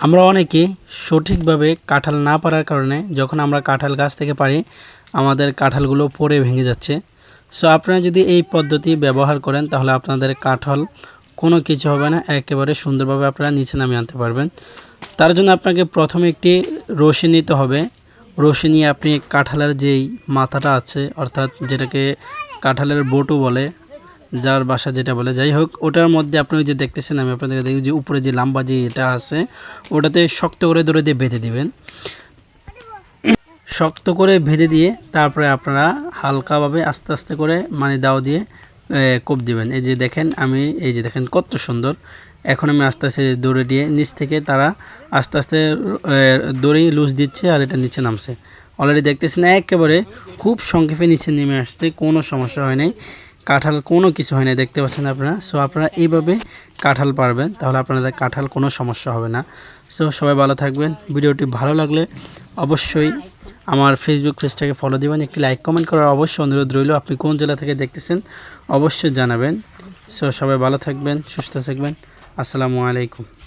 আমরা অনেকেই সঠিকভাবে কাঁঠাল না পারার কারণে যখন আমরা কাঁঠাল গাছ থেকে পারি আমাদের কাঁঠালগুলো পড়ে ভেঙে যাচ্ছে। সো আপনারা যদি এই পদ্ধতি ব্যবহার করেন তাহলে আপনাদের কাঁঠাল কোনো কিছু হবে না, একেবারে সুন্দরভাবে আপনারা নিচে নামিয়ে আনতে পারবেন। তার জন্য আপনাকে প্রথমে একটি রশি নিতে হবে। রশি নিয়ে আপনি কাঁঠালের যেই মাথাটা আছে, অর্থাৎ যেটাকে কাঁঠালের বটু বলে, যার বাসা যেটা বলে, যাই হোক, ওটার মধ্যে আপনি ওই যে দেখতেছেন, আমি আপনাদের দেখি যে উপরে যে লম্বা যে এটা আছে ওটাতে শক্ত করে দড়ি দিয়ে বেঁধে দিবেন। শক্ত করে বেঁধে দিয়ে তারপরে আপনারা হালকাভাবে আস্তে আস্তে করে মানে দাও দিয়ে কোপ দিবেন। এই যে দেখেন, আমি এই যে দেখেন কত সুন্দর। এখন আমি আস্তে আস্তে দড়ি দিয়ে নিচ থেকে তারা আস্তে আস্তে দড়ি লুজ দিচ্ছে আর এটা নিচে নামছে। অলরেডি দেখতেছেন একেবারে খুব সংক্ষেপে নিচে নেমে আসছে, কোনো সমস্যা হয় নাই, কাঁঠাল কোনো কিছু হয় না, দেখতে পাচ্ছেন আপনারা। সো আপনারা এইভাবে কাঁঠাল পারবেন তাহলে আপনাদের কাঁঠাল কোনো সমস্যা হবে না। সো সবাই ভালো থাকবেন। ভিডিওটি ভালো লাগলে অবশ্যই আমার ফেসবুক পেজটাকে ফলো দিবেন, একটি লাইক কমেন্ট করার অবশ্যই অনুরোধ রইল। আপনি কোন জেলা থেকে দেখতেছেন অবশ্যই জানাবেন। সো সবাই ভালো থাকবেন, সুস্থ থাকবেন। আসসালামু আলাইকুম।